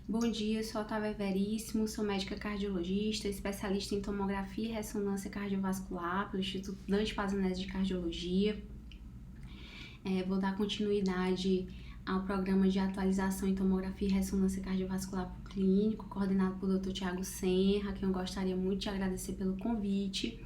Bom dia, eu sou Otávia Veríssimo, sou médica cardiologista, especialista em tomografia e ressonância cardiovascular pelo Instituto Dante Pazanese de Cardiologia. Vou dar continuidade ao programa de atualização em tomografia e ressonância cardiovascular clínico, coordenado pelo Dr. Tiago Senra, a quem eu gostaria muito de agradecer pelo convite.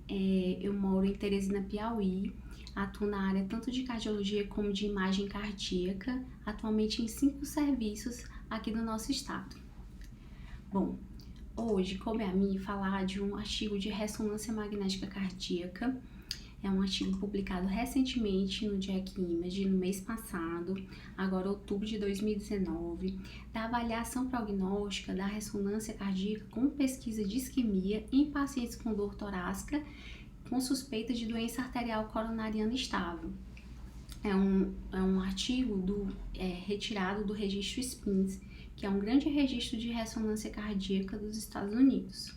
Eu moro em Teresina, Piauí, atuo na área tanto de cardiologia como de imagem cardíaca, atualmente em 5 serviços aqui do nosso estado. Bom, hoje coube a mim falar de um artigo de ressonância magnética cardíaca. É um artigo publicado recentemente no JACC Image, no mês passado, agora outubro de 2019, da avaliação prognóstica da ressonância cardíaca com pesquisa de isquemia em pacientes com dor torácica com suspeita de doença arterial coronariana estável. É um artigo retirado do registro SPINS, que é um grande registro de ressonância cardíaca dos Estados Unidos.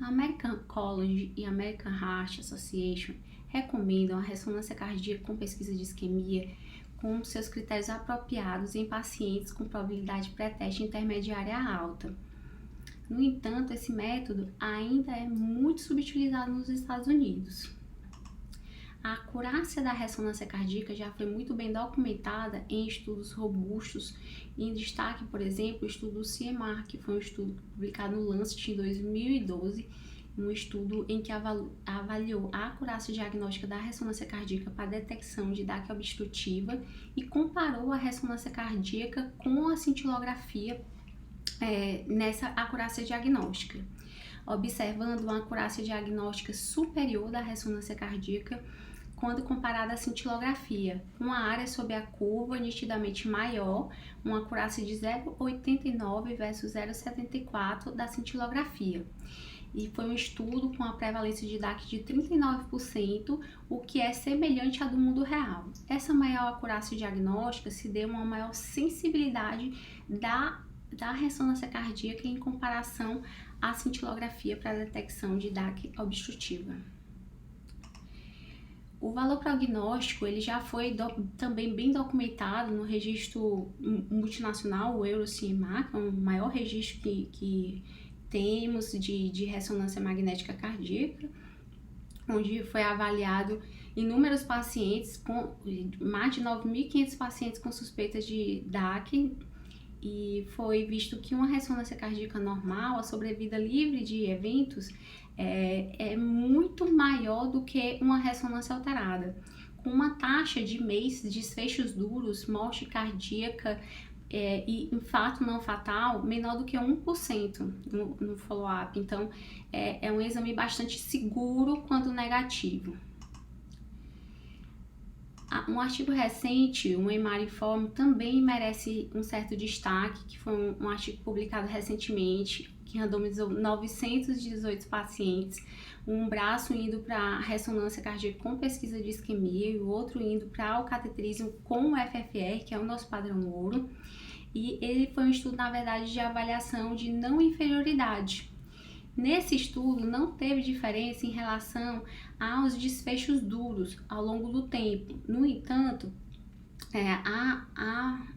A American College e a American Heart Association recomendam a ressonância cardíaca com pesquisa de isquemia com seus critérios apropriados em pacientes com probabilidade pré-teste intermediária alta. No entanto, esse método ainda é muito subutilizado nos Estados Unidos. A acurácia da ressonância cardíaca já foi muito bem documentada em estudos robustos, em destaque, por exemplo, o estudo CMR, que foi um estudo publicado no Lancet em 2012, um estudo em que avaliou a acurácia diagnóstica da ressonância cardíaca para detecção de DAC obstrutiva e comparou a ressonância cardíaca com a cintilografia nessa acurácia diagnóstica, observando uma acurácia diagnóstica superior da ressonância cardíaca quando comparada à cintilografia, uma área sob a curva nitidamente maior, uma acurácia de 0,89 versus 0,74 da cintilografia. E foi um estudo com a prevalência de DAC de 39%, o que é semelhante à do mundo real. Essa maior acurácia diagnóstica se deu uma maior sensibilidade da ressonância cardíaca em comparação à cintilografia para a detecção de DAC obstrutiva. O valor prognóstico ele já foi também bem documentado no registro multinacional, o EuroCMA, que é o maior registro que temos de ressonância magnética cardíaca, onde foi avaliado inúmeros pacientes, com mais de 9.500 pacientes com suspeita de DAC, e foi visto que uma ressonância cardíaca normal, a sobrevida livre de eventos, é muito maior do que uma ressonância alterada, com uma taxa de MACE, desfechos duros, morte cardíaca e infarto não fatal menor do que 1% no follow-up. Então, é um exame bastante seguro quando negativo. Um artigo recente, o Hemariform, também merece um certo destaque, que foi um artigo publicado recentemente, que randomizou 918 pacientes, um braço indo para ressonância cardíaca com pesquisa de isquemia e o outro indo para o cateterismo com o FFR, que é o nosso padrão ouro, e ele foi um estudo, na verdade, de avaliação de não inferioridade. Nesse estudo, não teve diferença em relação aos desfechos duros ao longo do tempo. No entanto, a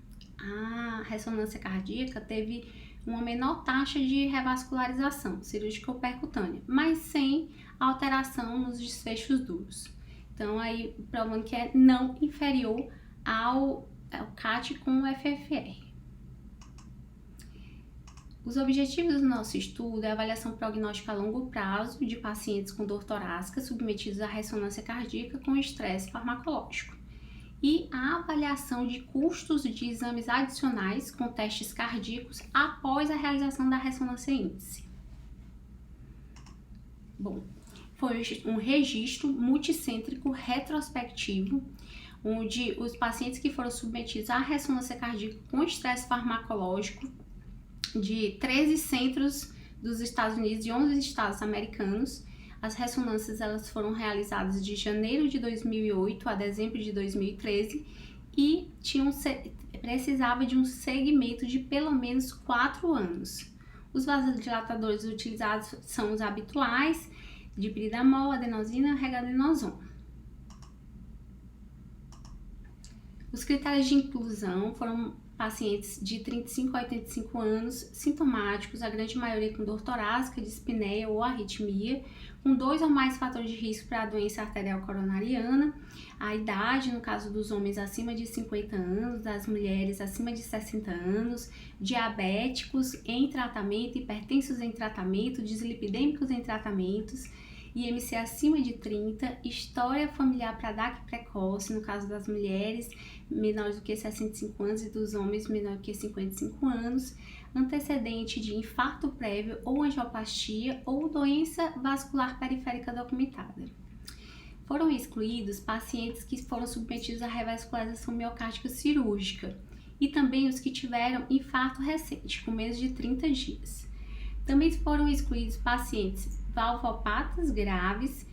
ressonância cardíaca teve uma menor taxa de revascularização cirúrgica ou percutânea, mas sem alteração nos desfechos duros. Então, aí, provando que é não inferior ao CAT com o FFR. Os objetivos do nosso estudo é a avaliação prognóstica a longo prazo de pacientes com dor torácica submetidos à ressonância cardíaca com estresse farmacológico e a avaliação de custos de exames adicionais com testes cardíacos após a realização da ressonância índice. Bom, foi um registro multicêntrico retrospectivo, onde os pacientes que foram submetidos à ressonância cardíaca com estresse farmacológico de 13 centros dos Estados Unidos e 11 estados americanos. As ressonâncias elas foram realizadas de janeiro de 2008 a dezembro de 2013 e precisava de um segmento de pelo menos 4 anos. Os vasodilatadores utilizados são os habituais, dipridamol, adenosina, regadenoson. Os critérios de inclusão foram pacientes de 35 a 85 anos, sintomáticos, a grande maioria com dor torácica, dispneia ou arritmia, com 2 ou mais fatores de risco para a doença arterial coronariana, a idade, no caso dos homens acima de 50 anos, das mulheres acima de 60 anos, diabéticos em tratamento, hipertensos em tratamento, dislipidêmicos em tratamentos, IMC acima de 30, história familiar para DAC precoce, no caso das mulheres menores do que 65 anos e dos homens menores do que 55 anos, antecedente de infarto prévio ou angioplastia ou doença vascular periférica documentada. Foram excluídos pacientes que foram submetidos à revascularização miocárdica cirúrgica e também os que tiveram infarto recente, com menos de 30 dias. Também foram excluídos pacientes valvopatas graves,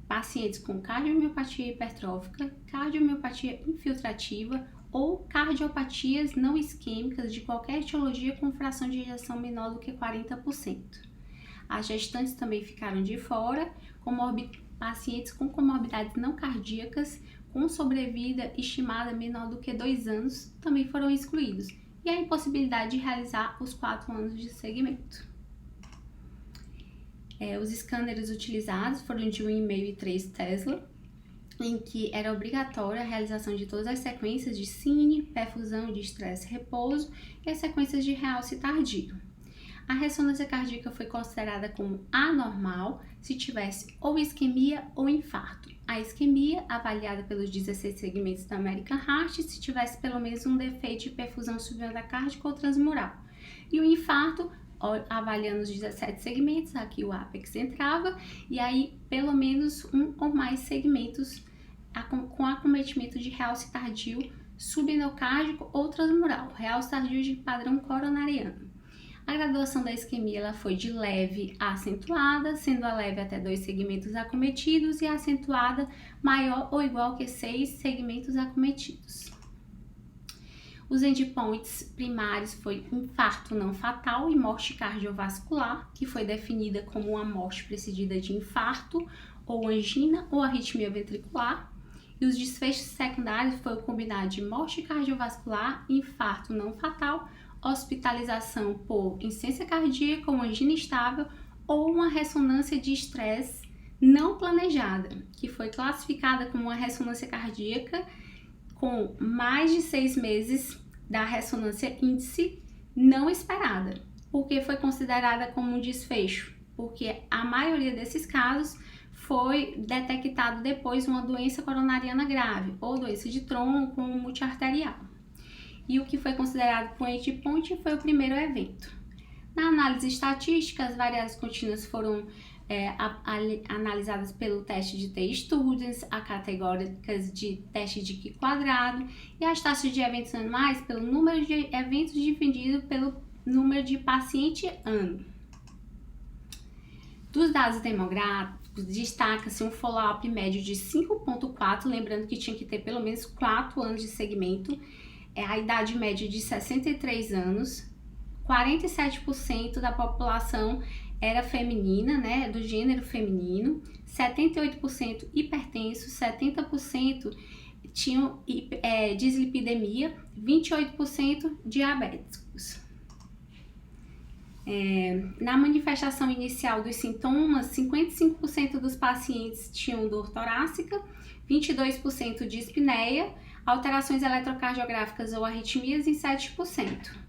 pacientes com cardiomiopatia hipertrófica, cardiomiopatia infiltrativa ou cardiopatias não isquêmicas de qualquer etiologia com fração de ejeção menor do que 40%. As gestantes também ficaram de fora, pacientes com comorbidades não cardíacas com sobrevida estimada menor do que 2 anos também foram excluídos, e a impossibilidade de realizar os 4 anos de segmento. Os escâneres utilizados foram de 1,5 e 3 Tesla, em que era obrigatória a realização de todas as sequências de cine, perfusão de estresse-repouso e as sequências de realce tardio. A ressonância cardíaca foi considerada como anormal se tivesse ou isquemia ou infarto. A isquemia, avaliada pelos 16 segmentos da American Heart, se tivesse pelo menos um defeito de perfusão subendocardica ou transmural. E o infarto, avaliando os 17 segmentos, aqui o ápex entrava, e aí pelo menos um ou mais segmentos com acometimento de realce tardio subendocárdico ou transmural, realce tardio de padrão coronariano. A graduação da isquemia ela foi de leve a acentuada, sendo a leve até 2 segmentos acometidos e a acentuada maior ou igual que 6 segmentos acometidos. Os endpoints primários foi infarto não fatal e morte cardiovascular, que foi definida como uma morte precedida de infarto ou angina ou arritmia ventricular. E os desfechos secundários foi o combinado de morte cardiovascular, infarto não fatal, hospitalização por insuficiência cardíaca ou angina estável ou uma ressonância de estresse não planejada, que foi classificada como uma ressonância cardíaca com mais de 6 meses da ressonância índice não esperada, porque foi considerada como um desfecho, porque a maioria desses casos foi detectado depois uma doença coronariana grave ou doença de tronco multiarterial. E o que foi considerado por endpoint foi o primeiro evento. Na análise estatística, as variáveis contínuas foram analisadas pelo teste de T-Students, a categóricas de teste de Q quadrado e as taxas de eventos anuais pelo número de eventos dividido pelo número de paciente ano. Dos dados demográficos, destaca-se um follow-up médio de 5,4, lembrando que tinha que ter pelo menos 4 anos de segmento, a idade média de 63 anos, 47% da população era feminina, né, do gênero feminino, 78% hipertenso, 70% tinham dislipidemia, 28% diabéticos. Na manifestação inicial dos sintomas, 55% dos pacientes tinham dor torácica, 22% dispneia, alterações eletrocardiográficas ou arritmias em 7%.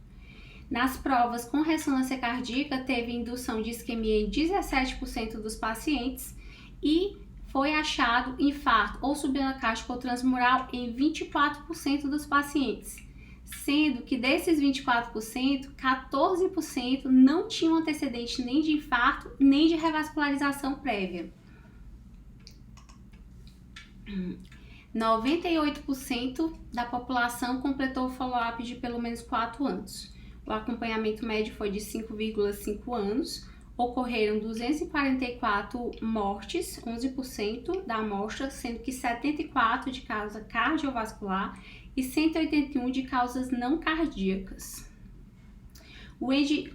Nas provas com ressonância cardíaca, teve indução de isquemia em 17% dos pacientes e foi achado infarto ou subendocárdico ou transmural em 24% dos pacientes, sendo que desses 24%, 14% não tinham antecedente nem de infarto nem de revascularização prévia. 98% da população completou o follow-up de pelo menos 4 anos. O acompanhamento médio foi de 5,5 anos, ocorreram 244 mortes, 11% da amostra, sendo que 74 de causa cardiovascular e 181 de causas não cardíacas.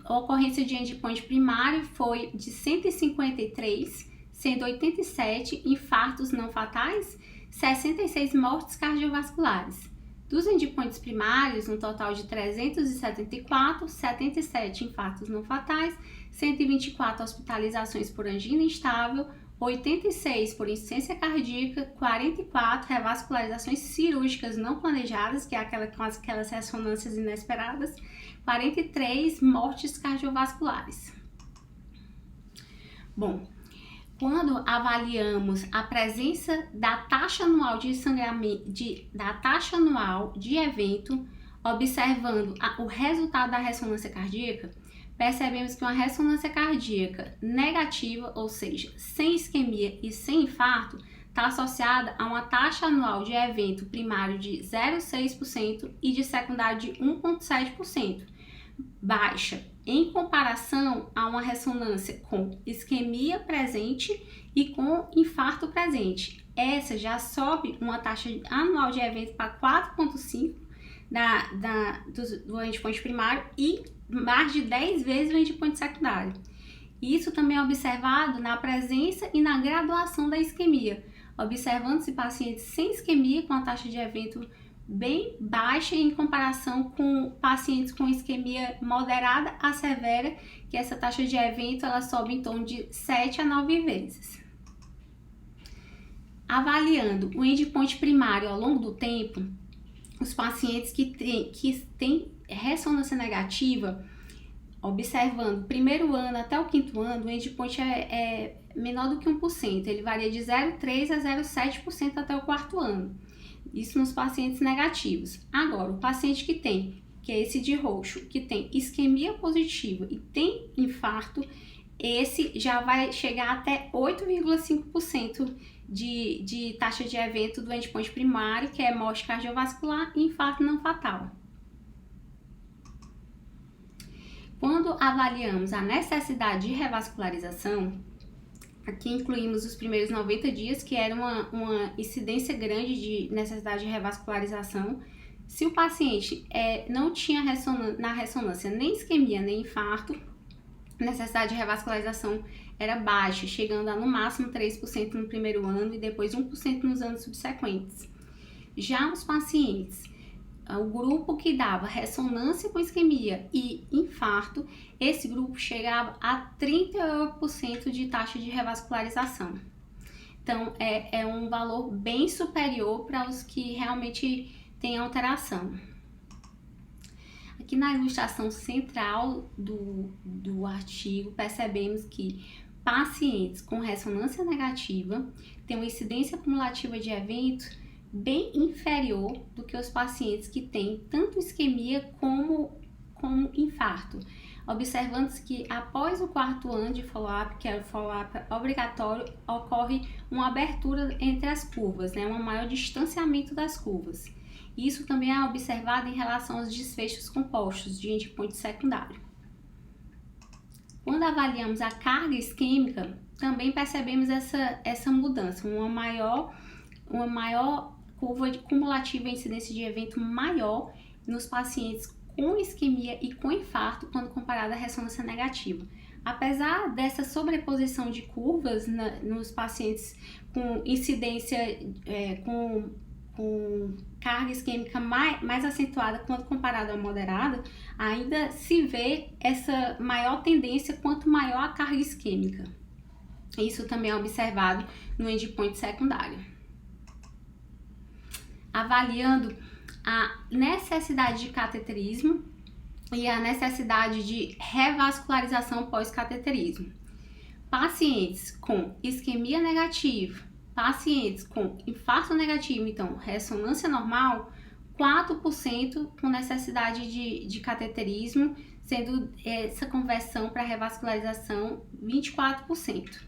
A ocorrência de endpoint primário foi de 153, sendo 87 infartos não fatais, 66 mortes cardiovasculares. Dos endpoints primários, um total de 374, 77 infartos não fatais, 124 hospitalizações por angina instável, 86 por insuficiência cardíaca, 44 revascularizações cirúrgicas não planejadas, que é aquelas ressonâncias inesperadas, 43 mortes cardiovasculares. Bom, quando avaliamos a presença da taxa anual de sangramento, da taxa anual de evento, observando o resultado da ressonância cardíaca, percebemos que uma ressonância cardíaca negativa, ou seja, sem isquemia e sem infarto, está associada a uma taxa anual de evento primário de 0,6% e de secundário de 1,7%, baixa em comparação a uma ressonância com isquemia presente e com infarto presente. Essa já sobe uma taxa anual de evento para 4,5% do endpoint primário e mais de 10 vezes o endpoint secundário. Isso também é observado na presença e na graduação da isquemia, observando-se pacientes sem isquemia com a taxa de evento bem baixa em comparação com pacientes com isquemia moderada a severa, que essa taxa de evento ela sobe em torno de 7 a 9 vezes. Avaliando o endpoint primário ao longo do tempo, os pacientes que têm ressonância negativa, observando o primeiro ano até o quinto ano, o endpoint é menor do que 1%, ele varia de 0,3% a 0,7% até o quarto ano. Isso nos pacientes negativos. Agora, o paciente que é esse de roxo, que tem isquemia positiva e tem infarto, esse já vai chegar até 8,5% de taxa de evento do endpoint primário, que é morte cardiovascular e infarto não fatal. Quando avaliamos a necessidade de revascularização, aqui incluímos os primeiros 90 dias, que era uma incidência grande de necessidade de revascularização. Se o paciente não tinha na ressonância nem isquemia nem infarto, a necessidade de revascularização era baixa, chegando a no máximo 3% no primeiro ano e depois 1% nos anos subsequentes. Já os pacientes, o grupo que dava ressonância com isquemia e infarto, esse grupo chegava a 38% de taxa de revascularização. Então, é um valor bem superior para os que realmente têm alteração. Aqui na ilustração central do artigo, percebemos que pacientes com ressonância negativa têm uma incidência cumulativa de eventos bem inferior do que os pacientes que têm tanto isquemia como infarto, observando-se que após o quarto ano de follow-up, que é o follow-up obrigatório, ocorre uma abertura entre as curvas, né? Um maior distanciamento das curvas. Isso também é observado em relação aos desfechos compostos de endpoint secundário. Quando avaliamos a carga isquêmica, também percebemos essa mudança, uma maior curva cumulativa de incidência de evento maior nos pacientes com isquemia e com infarto quando comparado à ressonância negativa. Apesar dessa sobreposição de curvas nos pacientes com incidência, com carga isquêmica mais acentuada quando comparada ao moderado, ainda se vê essa maior tendência quanto maior a carga isquêmica. Isso também é observado no endpoint secundário. Avaliando a necessidade de cateterismo e a necessidade de revascularização pós-cateterismo. Pacientes com isquemia negativa, pacientes com infarto negativo, então ressonância normal, 4% com necessidade de cateterismo, sendo essa conversão para revascularização 24%.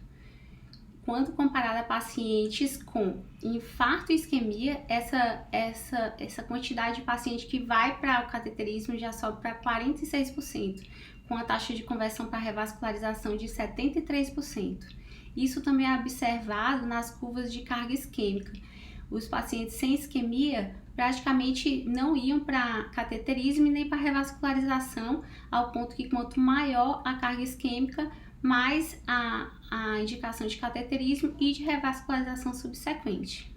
Quando comparada a pacientes com infarto e isquemia, essa quantidade de paciente que vai para o cateterismo já sobe para 46%, com a taxa de conversão para revascularização de 73%. Isso também é observado nas curvas de carga isquêmica. Os pacientes sem isquemia praticamente não iam para cateterismo e nem para revascularização, ao ponto que quanto maior a carga isquêmica, mais a indicação de cateterismo e de revascularização subsequente.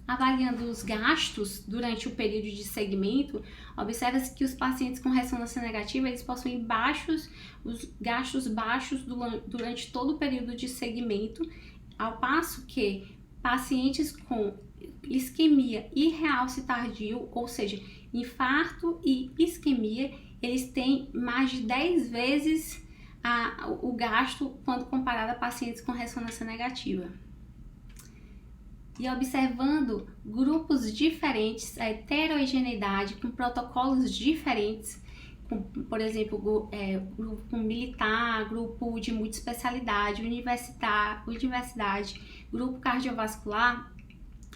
Avaliando os gastos durante o período de segmento, observa-se que os pacientes com ressonância negativa eles possuem os gastos baixos durante todo o período de segmento, ao passo que pacientes com isquemia e realce tardio, ou seja, infarto e isquemia, eles têm mais de 10 vezes o gasto quando comparado a pacientes com ressonância negativa. E observando grupos diferentes, a heterogeneidade com protocolos diferentes, por exemplo, grupo militar, grupo de multiespecialidade, universidade, grupo cardiovascular,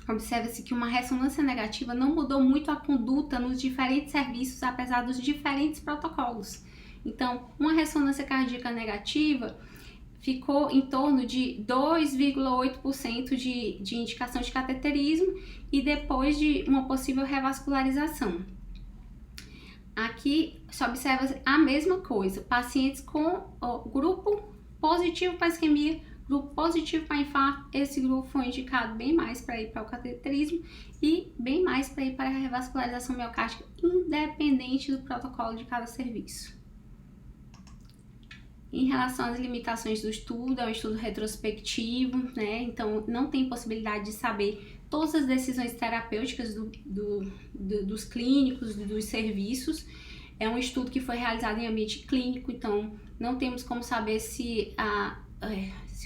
observa-se que uma ressonância negativa não mudou muito a conduta nos diferentes serviços, apesar dos diferentes protocolos. Então, uma ressonância cardíaca negativa ficou em torno de 2,8% de indicação de cateterismo e depois de uma possível revascularização. Aqui se observa a mesma coisa, pacientes com grupo positivo para isquemia, grupo positivo para infarto, esse grupo foi indicado bem mais para ir para o cateterismo e bem mais para ir para a revascularização miocárdica, independente do protocolo de cada serviço. Em relação às limitações do estudo, é um estudo retrospectivo, né? Então não tem possibilidade de saber todas as decisões terapêuticas dos clínicos, dos serviços. É um estudo que foi realizado em ambiente clínico, então não temos como saber se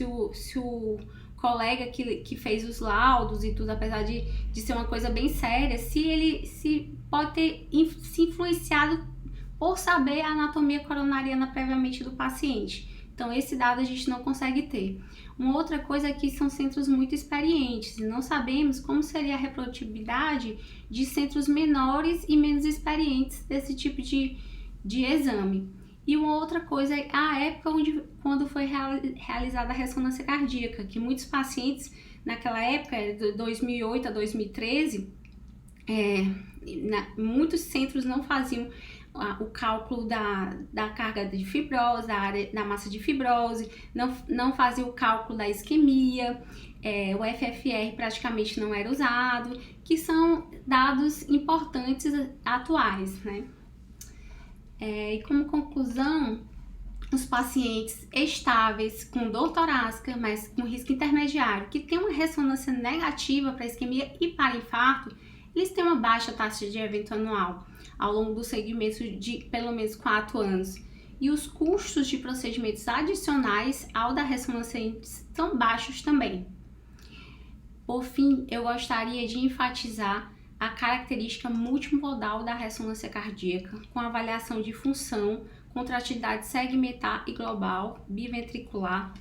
o colega que fez os laudos e tudo, apesar de ser uma coisa bem séria, se pode ter se influenciado por saber a anatomia coronariana previamente do paciente. Então, esse dado a gente não consegue ter. Uma outra coisa é que são centros muito experientes e não sabemos como seria a reprodutibilidade de centros menores e menos experientes desse tipo de exame. E uma outra coisa é a época quando foi realizada a ressonância cardíaca, que muitos pacientes naquela época, de 2008 a 2013, muitos centros não faziam o cálculo da carga de fibrose, da massa de fibrose, não fazia o cálculo da isquemia, o FFR praticamente não era usado, que são dados importantes atuais, né? E como conclusão, os pacientes estáveis com dor torácica, mas com risco intermediário, que tem uma ressonância negativa para isquemia e para infarto, eles têm uma baixa taxa de evento anual ao longo do segmento de pelo menos 4 anos. E os custos de procedimentos adicionais ao da ressonância são baixos também. Por fim, eu gostaria de enfatizar a característica multimodal da ressonância cardíaca, com avaliação de função, contratividade segmentar e global, biventricular,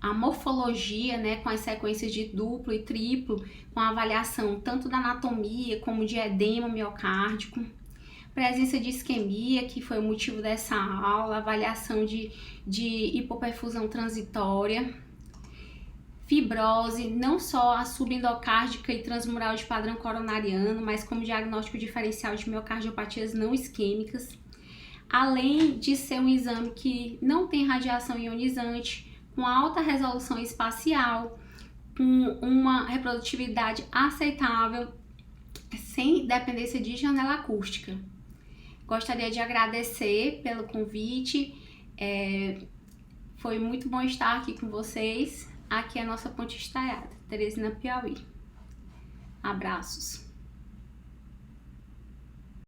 a morfologia, né, com as sequências de duplo e triplo, com a avaliação tanto da anatomia como de edema miocárdico, presença de isquemia, que foi o motivo dessa aula, avaliação de hipoperfusão transitória, fibrose, não só a subendocárdica e transmural de padrão coronariano, mas como diagnóstico diferencial de miocardiopatias não isquêmicas, além de ser um exame que não tem radiação ionizante, com alta resolução espacial, com uma reprodutibilidade aceitável, sem dependência de janela acústica. Gostaria de agradecer pelo convite, foi muito bom estar aqui com vocês. Aqui é a nossa Ponte Estaiada, Teresina, Piauí. Abraços.